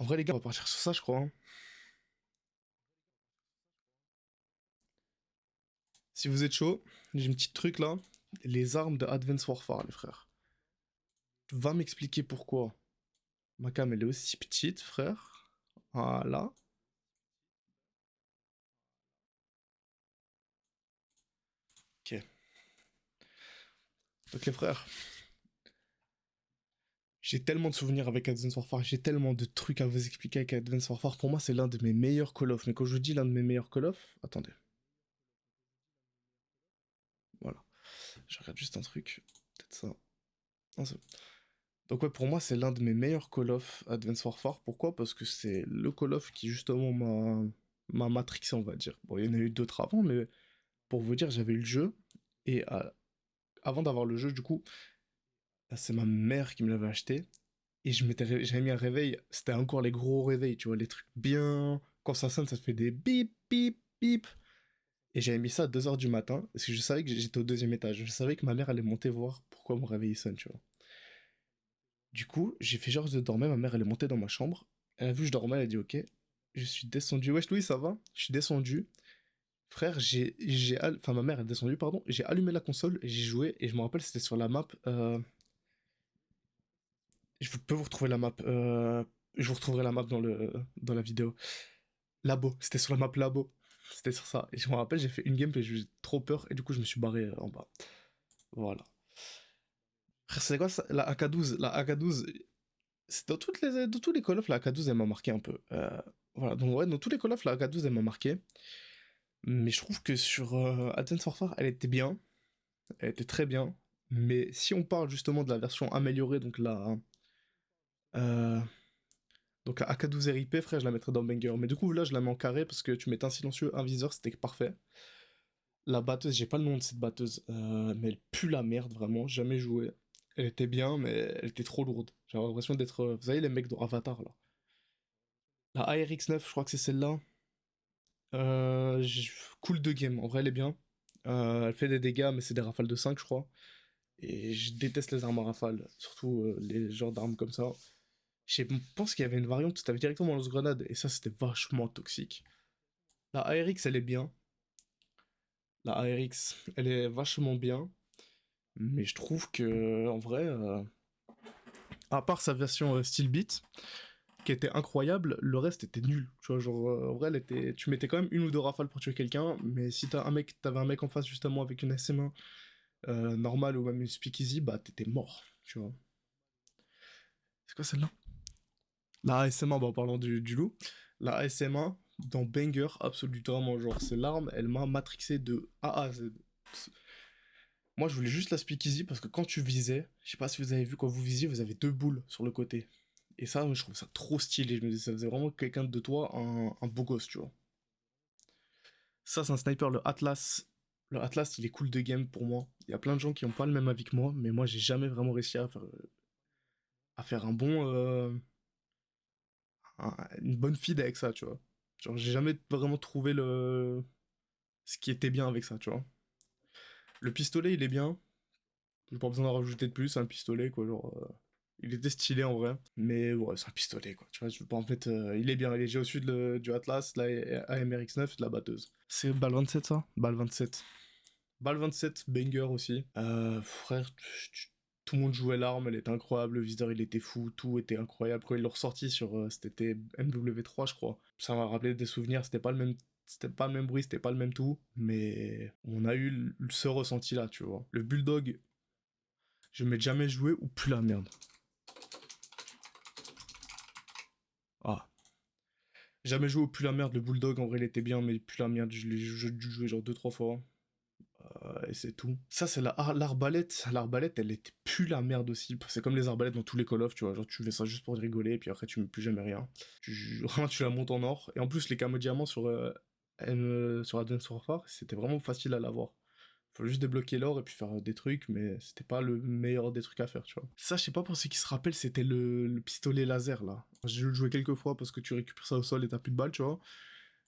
En vrai, les gars, on va partir sur ça, je crois, hein. Si vous êtes chaud, j'ai un petit truc là. Les armes de Advanced Warfare, les frères. Tu vas m'expliquer pourquoi ma cam, elle est aussi petite, frère. Voilà. Ok. Donc les frères, j'ai tellement de souvenirs avec Advanced Warfare, j'ai tellement de trucs à vous expliquer avec Advanced Warfare. Pour moi, c'est l'un de mes meilleurs Call of. Mais quand je dis l'un de mes meilleurs Call of, attendez. Voilà. Je regarde juste un truc. Peut-être ça. Non, c'est bon. Donc ouais, pour moi, c'est l'un de mes meilleurs Call of Advanced Warfare. Pourquoi? Parce que c'est le Call of qui justement m'a matrixé, on va dire. Bon, il y en a eu d'autres avant, mais pour vous dire, j'avais eu le jeu. Et avant d'avoir le jeu, du coup, c'est ma mère qui me l'avait acheté. Et j'avais mis un réveil. C'était encore les gros réveils, tu vois, les trucs bien. Quand ça sonne, ça te fait des bip, bip, bip. Et j'avais mis ça à 2 heures du matin. Parce que je savais que j'étais au deuxième étage. Je savais que ma mère allait monter voir pourquoi mon réveil sonne, tu vois. Du coup, j'ai fait genre de dormir, ma mère elle est montée dans ma chambre, elle a vu que je dormais, elle a dit ok, je suis descendu, wesh Louis ça va? Je suis descendu, frère, enfin ma mère est descendue pardon, j'ai allumé la console, j'ai joué et je me rappelle c'était sur la map, je peux vous retrouver la map, je vous retrouverai la map dans la vidéo, Labo, c'était sur la map Labo, c'était sur ça, et je me rappelle j'ai fait une game et j'ai eu trop peur et du coup je me suis barré en bas, voilà. Frère c'est quoi ça? La AK-12, c'est dans tous les Call of, la AK-12 elle m'a marqué un peu. Voilà, donc ouais, dans tous les Call of, la AK-12 elle m'a marqué. Mais je trouve que sur Advanced Warfare, elle était bien. Elle était très bien. Mais si on parle justement de la version améliorée, euh, donc la AK-12 RIP, frère, je la mettrais dans Banger. Mais du coup, là, je la mets en carré parce que tu mettais un silencieux, un viseur, c'était parfait. La batteuse, j'ai pas le nom de cette batteuse, mais elle pue la merde, vraiment. Jamais joué. Elle était bien, mais elle était trop lourde. J'avais l'impression d'être. Vous savez, les mecs dans Avatar, là. La ARX9, je crois que c'est celle-là. Cool de game, en vrai elle est bien. Elle fait des dégâts, mais c'est des rafales de 5, je crois. Et je déteste les armes à rafales, surtout les genres d'armes comme ça. Je pense qu'il y avait une variante où t'avais directement un lance-grenade, et ça c'était vachement toxique. La ARX elle est bien. La ARX elle est vachement bien. Mais je trouve que, en vrai, à part sa version Steelbeat, qui était incroyable, le reste était nul. Tu vois, genre, en vrai, tu mettais quand même une ou deux rafales pour tuer quelqu'un, mais si t'avais un mec en face justement avec une SM1 normale ou même une speakeasy, bah t'étais mort, tu vois. C'est quoi celle-là? La ASM1, bah en parlant du loup, la ASM1 dans Banger, absolument, genre, c'est l'arme, elle m'a matrixé de A à Z. Moi, je voulais juste la speakeasy parce que quand tu visais, je sais pas si vous avez vu, quand vous visiez, vous avez deux boules sur le côté. Et ça, je trouve ça trop stylé. Je me dis, ça faisait vraiment quelqu'un de toi un beau gosse, tu vois. Ça, c'est un sniper, le Atlas. Le Atlas, il est cool de game pour moi. Il y a plein de gens qui n'ont pas le même avis que moi, mais moi, j'ai jamais vraiment réussi à faire une bonne feed avec ça, tu vois. Genre, j'ai jamais vraiment trouvé ce qui était bien avec ça, tu vois. Le pistolet, il est bien. J'ai pas besoin d'en rajouter de plus, un pistolet, quoi. Genre, il était stylé en vrai. Mais ouais, c'est un pistolet, quoi. Tu vois, je veux pas, en fait, il est bien. Il est léger au-dessus du Atlas, la AMRX9 de la batteuse. C'est balle 27, ça? Balle 27. Balle 27, banger aussi. Frère, tout le monde jouait l'arme, elle était incroyable, le viseur il était fou, tout était incroyable. Quand ils l'ont ressorti sur, c'était MW3 je crois. Ça m'a rappelé des souvenirs, c'était pas le même bruit, c'était pas le même tout, mais on a eu ce ressenti là, tu vois. Le Bulldog, je m'ai jamais joué ou plus la merde. Ah. Jamais joué au plus la merde, le Bulldog en vrai il était bien, mais plus la merde, je dû jouer genre 2-3 fois. Et c'est tout. Ça, c'est l'arbalète. L'arbalète, elle était plus la merde aussi. C'est comme les arbalètes dans tous les Call of, tu vois. Genre, tu fais ça juste pour rigoler, et puis après, tu mets plus jamais rien. Tu la montes en or. Et en plus, les camos diamants sur Advanced Warfare, c'était vraiment facile à l'avoir. Faut juste débloquer l'or et puis faire des trucs, mais c'était pas le meilleur des trucs à faire, tu vois. Ça, je sais pas pour ceux qui se rappellent, c'était le pistolet laser, là. J'ai joué quelques fois parce que tu récupères ça au sol et t'as plus de balles, tu vois.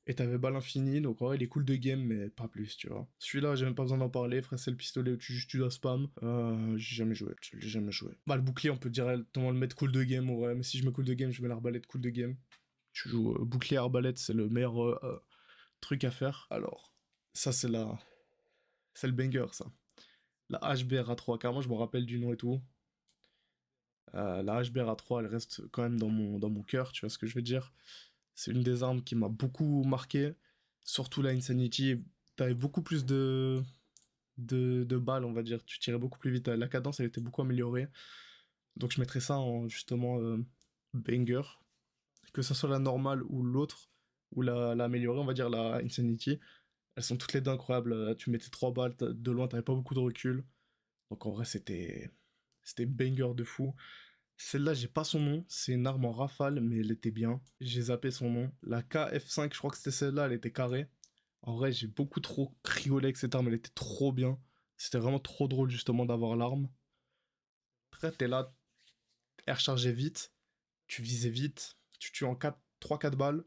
Et t'avais balle infinie, donc ouais, il est cool de game, mais pas plus, tu vois. Celui-là, j'ai même pas besoin d'en parler, frère, c'est le pistolet où tu dois spam. J'ai jamais joué, je l'ai jamais joué. Bah, le bouclier, on peut directement le mettre cool de game, ouais, mais si je mets cool de game, je mets l'arbalète cool de game. Tu joues bouclier arbalète, c'est le meilleur truc à faire. Alors, ça, c'est le banger, ça. La HBRA3, carrément, je me rappelle du nom et tout. La HBRA3, elle reste quand même dans mon cœur, tu vois ce que je veux dire. C'est une des armes qui m'a beaucoup marqué. Surtout la Insanity, t'avais beaucoup plus de balles, on va dire. Tu tirais beaucoup plus vite. La cadence, elle était beaucoup améliorée. Donc je mettrais ça en justement banger. Que ce soit la normale ou l'autre, ou la améliorée, on va dire la Insanity. Elles sont toutes les deux incroyables. Tu mettais 3 balles, de loin, t'avais pas beaucoup de recul. Donc en vrai, c'était banger de fou. Celle-là, j'ai pas son nom. C'est une arme en rafale, mais elle était bien. J'ai zappé son nom. La KF5, je crois que c'était celle-là, elle était carrée. En vrai, j'ai beaucoup trop rigolé avec cette arme, elle était trop bien. C'était vraiment trop drôle justement d'avoir l'arme. Après, t'es là, elle rechargeait vite, tu visais vite, tu tues en 3-4 balles.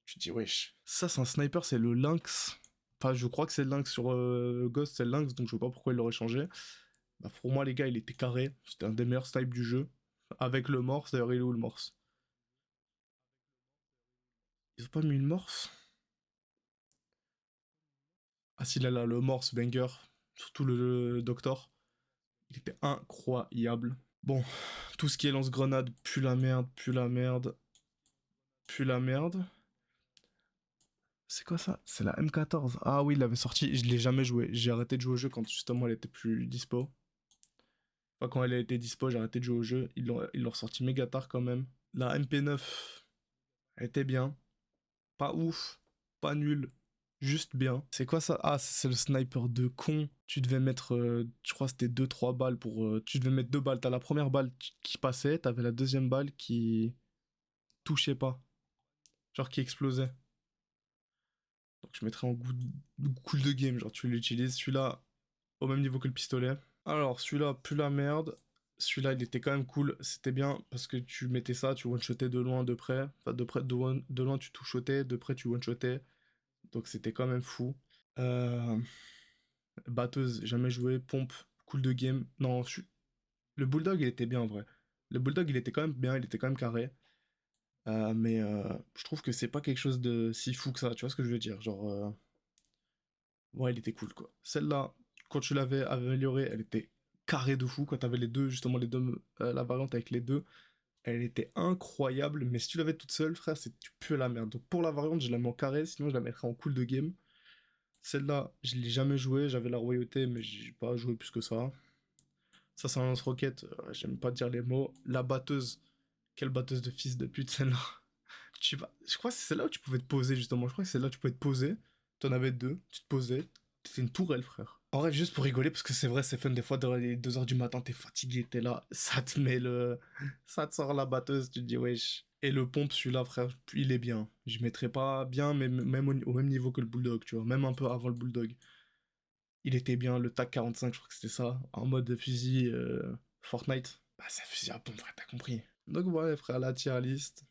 Tu te dis, wesh. Ça, c'est un sniper, c'est le Lynx. Enfin, je crois que c'est le Lynx sur Ghost, c'est le Lynx, donc je vois pas pourquoi il l'aurait changé. Bah, pour moi, les gars, il était carré. C'était un des meilleurs snipes du jeu. Avec le morse, d'ailleurs, il est où le morse? Ils ont pas mis le morse? Ah si, là, le morse banger. Surtout le docteur. Il était incroyable. Bon, tout ce qui est lance-grenade, pue la merde, pue la merde, pue la merde. C'est quoi ça? C'est la M14. Ah oui, il l'avait sorti, je l'ai jamais joué. J'ai arrêté de jouer au jeu quand justement elle était plus dispo. Enfin, quand elle a été dispo, j'ai arrêté de jouer au jeu. Ils l'ont ressorti méga tard quand même. La MP9, elle était bien. Pas ouf, pas nul, juste bien. C'est quoi ça? Ah, c'est le sniper de con. Tu devais mettre, je crois que c'était 2-3 balles pour... tu devais mettre 2 balles. T'as la première balle qui passait, t'avais la deuxième balle qui touchait pas. Genre qui explosait. Donc je mettrais en cool de game, genre tu l'utilises. Celui-là, au même niveau que le pistolet. Alors, celui-là, plus la merde. Celui-là, il était quand même cool. C'était bien parce que tu mettais ça, tu one-shotais de loin, de près. Enfin, de près, de loin, tu two-shotais, de près, tu one-shotais. Donc c'était quand même fou. Euh, Batteuse, jamais joué. Pompe, cool de game. Non, le Bulldog, il était bien en vrai. Le Bulldog, il était quand même bien, il était quand même carré. Mais je trouve que c'est pas quelque chose de si fou que ça, tu vois ce que je veux dire? Genre, ouais, il était cool quoi. Celle-là, quand tu l'avais améliorée, elle était carrée de fou. Quand t'avais les deux, justement, les deux, la variante avec les deux, elle était incroyable. Mais si tu l'avais toute seule, frère, tu peux la merde. Donc pour la variante, je la mets en carré, sinon je la mettrais en cool de game. Celle-là, je l'ai jamais joué, j'avais la royauté, mais j'ai pas joué plus que ça. Ça, c'est un lance-roquette, j'aime pas dire les mots. La batteuse, quelle batteuse de fils de pute, celle-là. Je crois que c'est celle-là où tu pouvais te poser, justement. Je crois que c'est là où tu pouvais te poser. T'en avais deux, tu te posais. C'était une tourelle, frère. En vrai, juste pour rigoler, parce que c'est vrai, c'est fun, des fois, dans les 2 heures du matin, t'es fatigué, t'es là, ça te met le... Ça te sort la batteuse, tu te dis, wesh. Et le pompe, celui-là, frère, il est bien. Je mettrais pas bien, mais même au même niveau que le Bulldog, tu vois. Même un peu avant le Bulldog. Il était bien, le TAC 45, je crois que c'était ça. En mode fusil Fortnite. Bah, c'est un fusil à pompe, frère, t'as compris. Donc, ouais, frère, la tier list.